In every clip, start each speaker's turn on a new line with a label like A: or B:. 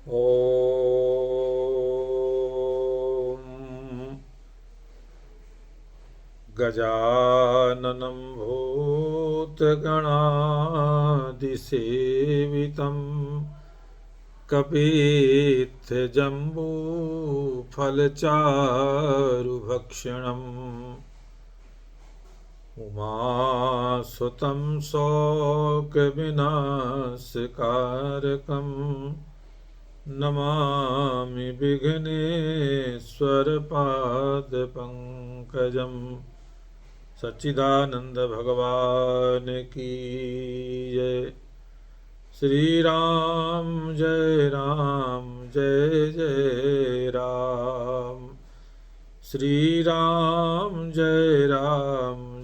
A: ॐ गजाननं भूतगणादिसेवितं कपित्थजम्बूफलचारुभक्षणम् उमासुतं शोकविनाशकारकं नमामि विघ्नेश्वरपादपङ्कजम्। सच्चिदानंद भगवान की जय। श्री राम जय राम। श्री राम जय राम।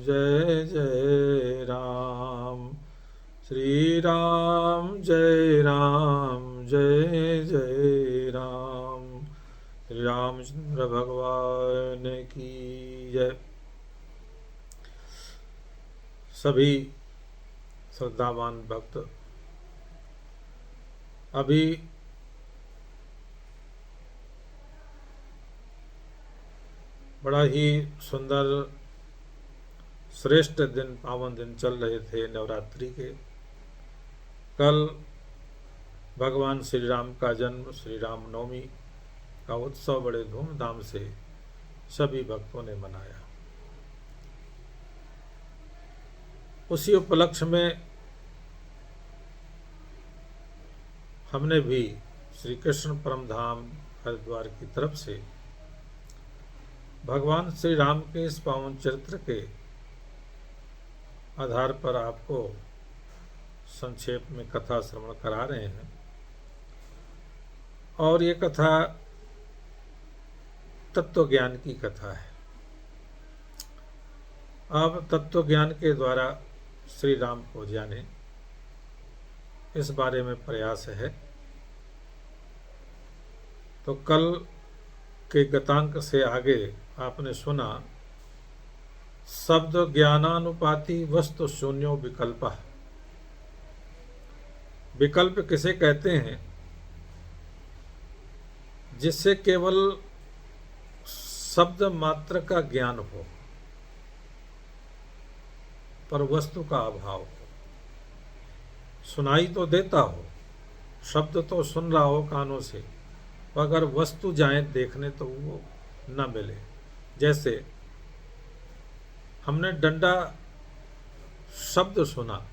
A: श्री राम जय राम। श्री रामचंद्र भगवान की जय। सभी श्रद्धावान भक्त अभी बड़ा ही सुंदर श्रेष्ठ दिन, पावन दिन चल रहे थे नवरात्रि के। कल भगवान श्री राम का जन्म, श्री राम नवमी का उत्सव बड़े धूमधाम से सभी भक्तों ने मनाया। उसी उपलक्ष्य में हमने भी श्री कृष्ण परमधाम हरिद्वार की तरफ से भगवान श्री राम के इस पावन चरित्र के आधार पर आपको संक्षेप में कथा श्रवण करा रहे हैं। और ये कथा तत्व ज्ञान की कथा है। अब तत्व ज्ञान के द्वारा श्री राम को जाने, इस बारे में प्रयास है। तो कल के गतांक से आगे आपने सुना, शब्द ज्ञानानुपाति वस्तु शून्यो विकल्प। विकल्प किसे कहते हैं? जिससे केवल शब्द मात्र का ज्ञान हो पर वस्तु का अभाव हो। सुनाई तो देता हो, शब्द तो सुन रहा हो कानों से, अगर वस्तु जाए देखने तो वो न मिले। जैसे हमने डंडा शब्द सुना,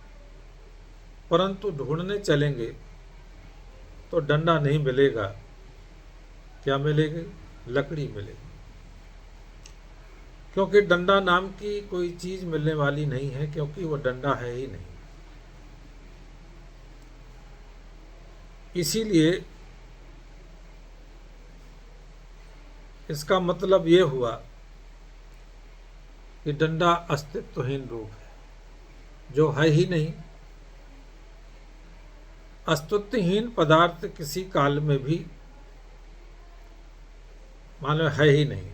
A: परंतु ढूंढने चलेंगे तो डंडा नहीं मिलेगा। क्या मिलेगी? लकड़ी मिलेगी। क्योंकि डंडा नाम की कोई चीज मिलने वाली नहीं है, क्योंकि वो डंडा है ही नहीं। इसीलिए इसका मतलब ये हुआ कि डंडा अस्तित्वहीन रूप है, जो है ही नहीं। अस्तित्वहीन पदार्थ किसी काल में भी मानो है ही नहीं।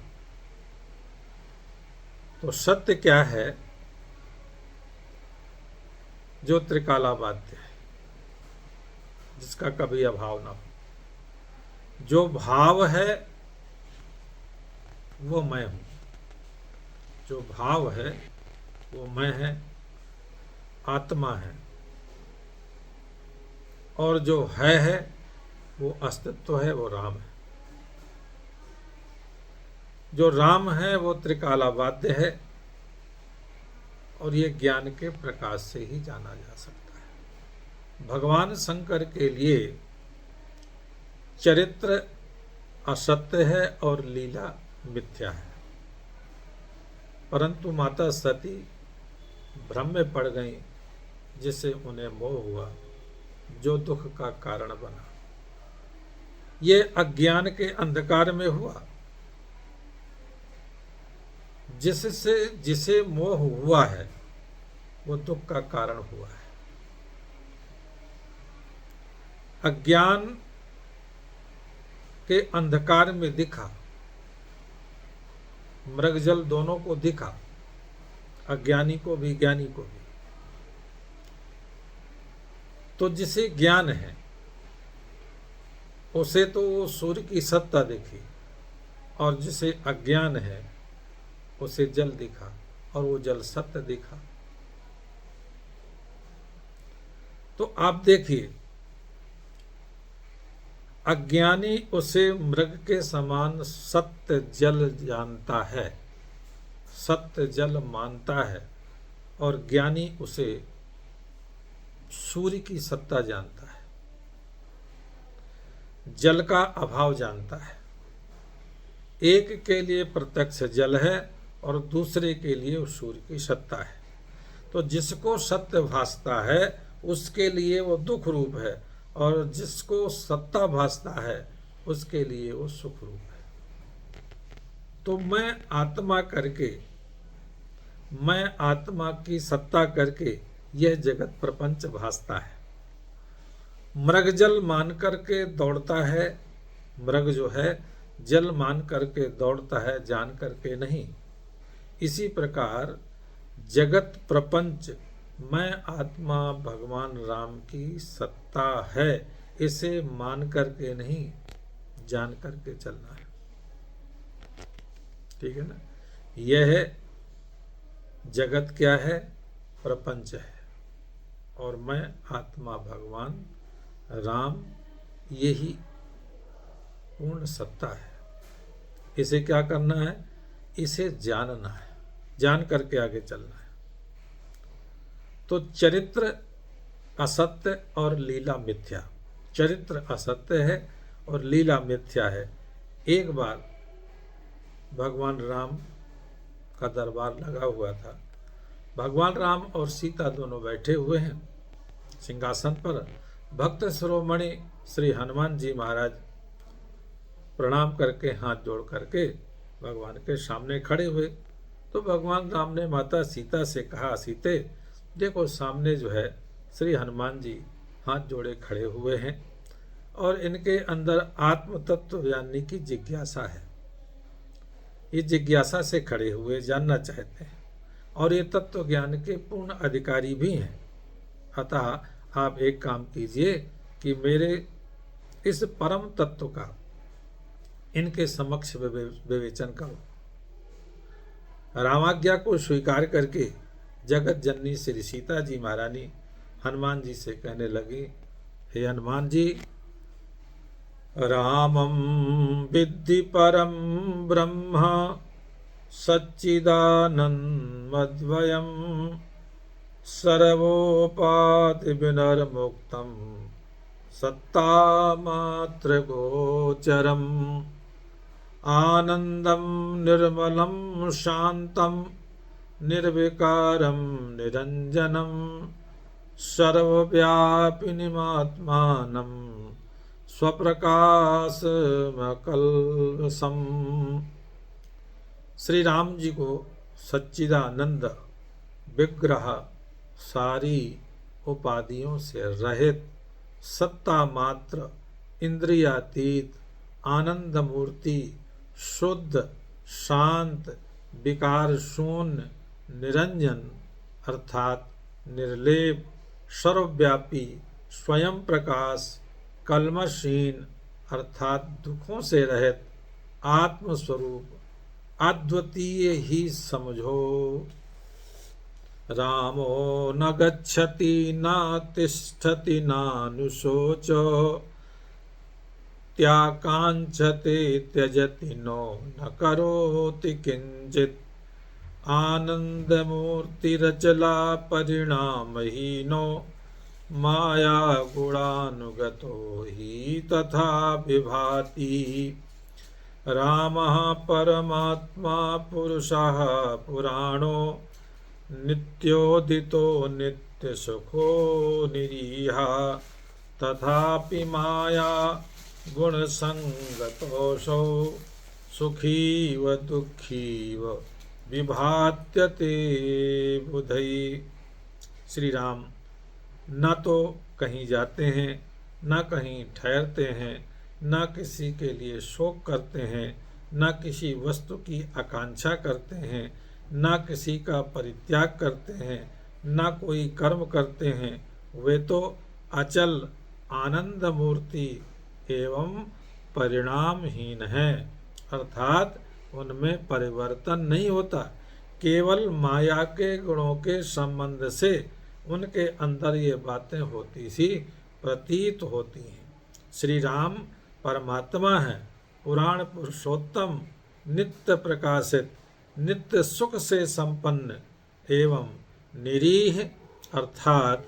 A: तो सत्य क्या है? जो त्रिकालाबाध्य है, जिसका कभी अभाव ना हो। जो भाव है वो मैं हूं। जो भाव है वो मैं है, आत्मा है। और जो है वो अस्तित्व है, वो राम है। जो राम है वो त्रिकालाबाध्य है, और ये ज्ञान के प्रकाश से ही जाना जा सकता है। भगवान शंकर के लिए चरित्र असत्य है और लीला मिथ्या है। परंतु माता सती भ्रम में पड़ गई, जिससे उन्हें मोह हुआ, जो दुख का कारण बना। ये अज्ञान के अंधकार में हुआ, जिसे मोह हुआ है वो दुख का कारण हुआ है। अज्ञान के अंधकार में दिखा, मृगजल दोनों को दिखा, अज्ञानी को भी ज्ञानी को भी। तो जिसे ज्ञान है उसे तो वो सूर्य की सत्ता दिखी, और जिसे अज्ञान है उसे जल दिखा, और वो जल सत्य दिखा। तो आप देखिए, अज्ञानी उसे मृग के समान सत्य जल जानता है, सत्य जल मानता है, और ज्ञानी उसे सूर्य की सत्ता जानता है, जल का अभाव जानता है। एक के लिए प्रत्यक्ष जल है और दूसरे के लिए वो सूर्य की सत्ता है। तो जिसको सत्य भासता है उसके लिए वो दुख रूप है, और जिसको सत्ता भासता है उसके लिए वो सुख रूप है। तो मैं आत्मा की सत्ता करके यह जगत प्रपंच भासता है। मृग जल मान करके दौड़ता है, मृग जो है जल मान करके दौड़ता है, जान करके नहीं। इसी प्रकार जगत प्रपंच मैं आत्मा भगवान राम की सत्ता है, इसे मान करके नहीं, जान करके चलना है। ठीक है ना। यह जगत क्या है? प्रपंच है, और मैं आत्मा भगवान राम यही पूर्ण सत्ता है। इसे क्या करना है? इसे जानना है, जान करके आगे चलना है। तो चरित्र असत्य और लीला मिथ्या, चरित्र असत्य है और लीला मिथ्या है। एक बार भगवान राम का दरबार लगा हुआ था। भगवान राम और सीता दोनों बैठे हुए हैं सिंहासन पर। भक्त शिरोमणि श्री हनुमान जी महाराज प्रणाम करके हाथ जोड़ करके भगवान के सामने खड़े हुए। तो भगवान राम ने माता सीता से कहा, सीते देखो सामने जो है श्री हनुमान जी हाथ जोड़े खड़े हुए हैं, और इनके अंदर आत्म तत्व जानने की जिज्ञासा है। ये जिज्ञासा से खड़े हुए जानना चाहते हैं, और ये तत्व ज्ञान के पूर्ण अधिकारी भी हैं। अतः आप एक काम कीजिए कि मेरे इस परम तत्व का इनके समक्ष विवेचन करो। रामाज्ञा को स्वीकार करके जगत जननी श्री सीता जी महारानी हनुमान जी से कहने लगी, हे हनुमान जी, रामं विद्धि परम ब्रह्म सच्चिदानन्दमद्वयं सर्वोपाधि विनिर्मुक्तं सत्तामात्रगोचरम् आनन्दं निर्मलं शान्तं निर्विकारं निरञ्जनं सर्वव्यापिनीमात्मानं स्वप्रकाशमकल्मषम्। श्री राम जी को सच्चिदानंद विग्रह, सारी उपाधियों से रहित, सत्ता मात्र, इंद्रियातीत, आनंद मूर्ति, शुद्ध, शांत, विकार शून्य, निरंजन अर्थात निर्लेप, सर्वव्यापी, स्वयं प्रकाश, कल्मषहीन अर्थात दुखों से रहित आत्मस्वरूप अद्वितीय ही समझो। रामो न गच्छति न तिष्ठति नानुशोचो त्याकांक्षते त्यजति नो न करोति किंचित् आनंदमूर्तिरचला परिणामहीनो माया गुणानुगतो हि तथा विभाति। रामः परमात्मा पुरुषः पुराणो नित्योदितो नित्यसुखो निरीहः तथापि माया गुणसंगतोऽसौ सुखीव दुःखीव विभात्यते बुधैः। श्री राम न तो कहीं जाते हैं, न कहीं ठहरते हैं, न किसी के लिए शोक करते हैं, न किसी वस्तु की आकांक्षा करते हैं, न किसी का परित्याग करते हैं, न कोई कर्म करते हैं। वे तो अचल आनंद मूर्ति एवं परिणामहीन हैं, अर्थात उनमें परिवर्तन नहीं होता। केवल माया के गुणों के संबंध से उनके अंदर ये बातें होती सी प्रतीत होती हैं। श्री राम परमात्मा हैं, पुराण पुरुषोत्तम, नित्य प्रकाशित, नित्य सुख से संपन्न एवं निरीह अर्थात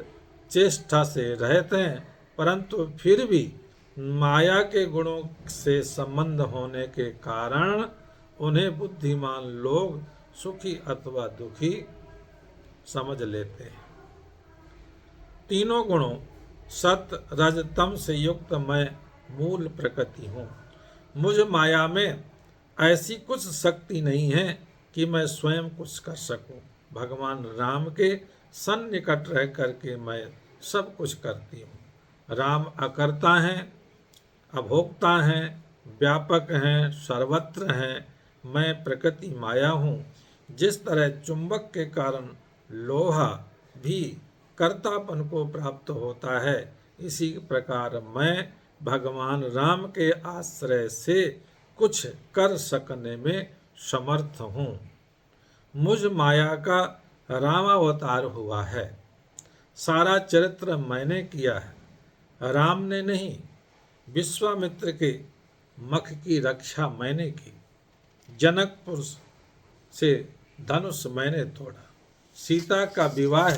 A: चेष्टा से रहित हैं, परंतु फिर भी माया के गुणों से संबंध होने के कारण उन्हें बुद्धिमान लोग सुखी अथवा दुखी समझ लेते हैं। तीनों गुणों सत रज तम से युक्त मैं मूल प्रकृति हूँ। मुझ माया में ऐसी कुछ शक्ति नहीं है कि मैं स्वयं कुछ कर सकूं। भगवान राम के सन्निकट रह करके मैं सब कुछ करती हूँ। राम अकर्ता हैं, अभोक्ता हैं, व्यापक हैं, सर्वत्र हैं। मैं प्रकृति माया हूँ। जिस तरह चुंबक के कारण लोहा भी कर्तापन को प्राप्त होता है, इसी प्रकार मैं भगवान राम के आश्रय से कुछ कर सकने में समर्थ हूँ। मुझ माया का रामावतार हुआ है। सारा चरित्र मैंने किया है, राम ने नहीं। विश्वामित्र के मख की रक्षा मैंने की। जनकपुर से धनुष मैंने तोड़ा। सीता का विवाह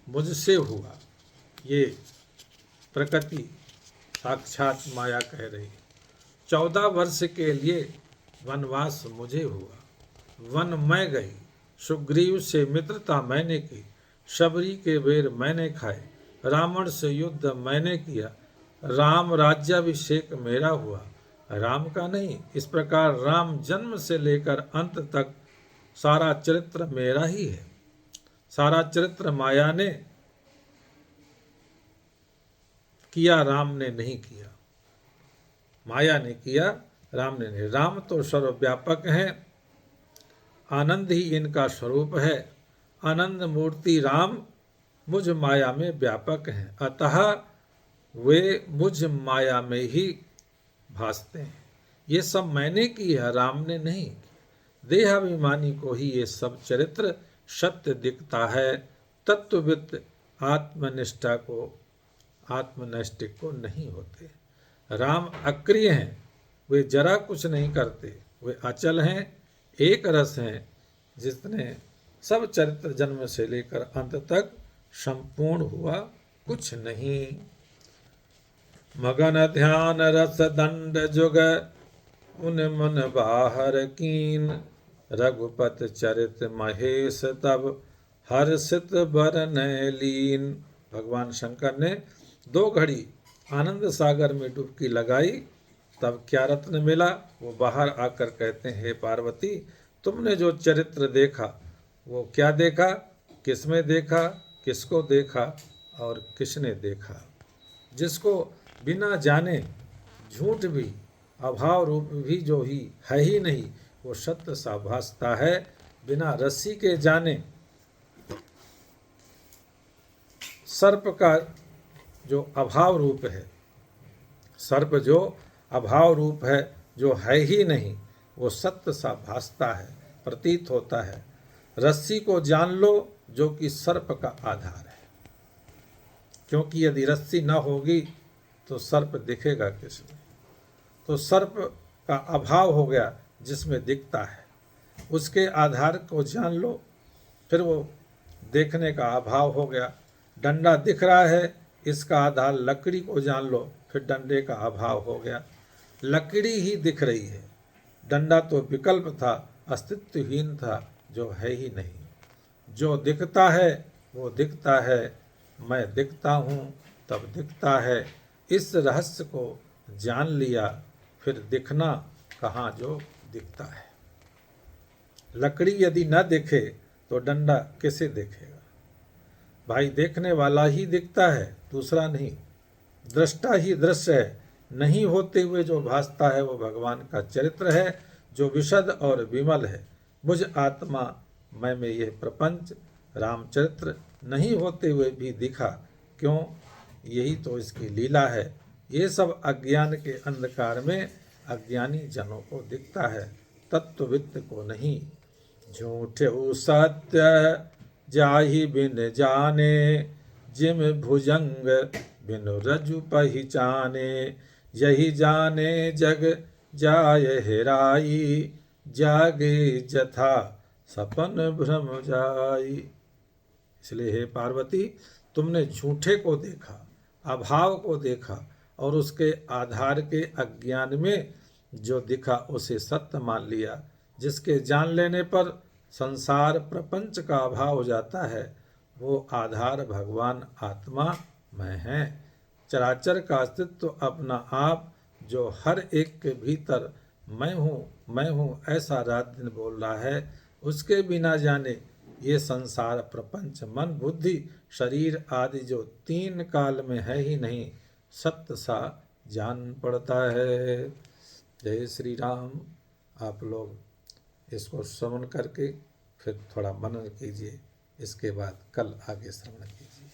A: मुझसे हुआ। ये प्रकृति साक्षात माया कह रही है। 14 वर्ष के लिए वनवास मुझे हुआ। वन मैं गई। सुग्रीव से मित्रता मैंने की। शबरी के बेर मैंने खाए। रावण से युद्ध मैंने किया। राम राज्याभिषेक मेरा हुआ, राम का नहीं। इस प्रकार राम जन्म से लेकर अंत तक सारा चरित्र मेरा ही है। सारा चरित्र माया ने किया, राम ने नहीं किया। माया ने किया, राम ने नहीं। राम तो सर्वव्यापक हैं, आनंद ही इनका स्वरूप है। आनंद मूर्ति राम मुझ माया में व्यापक हैं, अतः वे मुझ माया में ही भासते हैं। ये सब मैंने की है, राम ने नहीं की। देहाभिमानी को ही ये सब चरित्र सत्य दिखता है। तत्वविद आत्मनिष्ठा को, आत्मनैष्टिक को नहीं होते। राम अक्रिय हैं, वे जरा कुछ नहीं करते। वे अचल हैं, एक रस हैं, जिसने सब चरित्र जन्म से लेकर अंत तक संपूर्ण हुआ, कुछ नहीं। मगन ध्यान रस दंड जुग उन मन बाहर कीन। रघुपत चरित महेश तब हर्षित बरन लीन। भगवान शंकर ने 2 घड़ी आनंद सागर में डुबकी लगाई, तब क्या रत्न मिला? वो बाहर आकर कहते हैं, हे पार्वती, तुमने जो चरित्र देखा वो क्या देखा, किसमें देखा, किसको देखा और किसने देखा? जिसको बिना जाने झूठ भी, अभाव रूप भी जो ही है ही नहीं, वो सत्य सा भासता है। बिना रस्सी के जाने सर्प का जो अभाव रूप है, सर्प जो अभाव रूप है, जो है ही नहीं, वो सत्य सा भासता है, प्रतीत होता है। रस्सी को जान लो जो कि सर्प का आधार है, क्योंकि यदि रस्सी न होगी तो सर्प दिखेगा किसमें? तो सर्प का अभाव हो गया जिसमें दिखता है, उसके आधार को जान लो, फिर वो देखने का अभाव हो गया। डंडा दिख रहा है, इसका आधार लकड़ी को जान लो, फिर डंडे का अभाव हो गया। लकड़ी ही दिख रही है, डंडा तो विकल्प था, अस्तित्वहीन था, जो है ही नहीं। जो दिखता है वो दिखता है, मैं दिखता हूँ तब दिखता है। इस रहस्य को जान लिया, फिर दिखना कहाँ जो दिखता है। लकड़ी यदि न दिखे तो डंडा कैसे देखेगा? भाई देखने वाला ही दिखता है, दूसरा नहीं। दृष्टा ही दृश्य है, नहीं होते हुए जो भासता है वो भगवान का चरित्र है, जो विशद और विमल है। मुझ आत्मा मैं में यह प्रपंच रामचरित्र नहीं होते हुए भी दिखा। क्यों? यही तो इसकी लीला है, ये सब अज्ञान के अंधकार में अज्ञानी जनों को दिखता है, तत्ववित्त को नहीं। झूठे सत्य जाहि बिन जाने, जिम भुजंग बिन रजु पहिचाने। यही जाने जग जाय हेराई, जागे जथा सपन भ्रम जाई। इसलिए हे पार्वती, तुमने झूठे को देखा, अभाव को देखा, और उसके आधार के अज्ञान में जो दिखा उसे सत्य मान लिया। जिसके जान लेने पर संसार प्रपंच का अभाव हो जाता है, वो आधार भगवान आत्मा मैं है। चराचर का अस्तित्व अपना आप जो हर एक के भीतर मैं हूँ ऐसा रात दिन बोल रहा है, उसके बिना जाने ये संसार प्रपंच मन बुद्धि शरीर आदि जो तीन काल में है ही नहीं, सत्य सा जान पड़ता है। जय श्री राम। आप लोग इसको श्रवण करके फिर थोड़ा मनन कीजिए, इसके बाद कल आगे श्रवण कीजिए।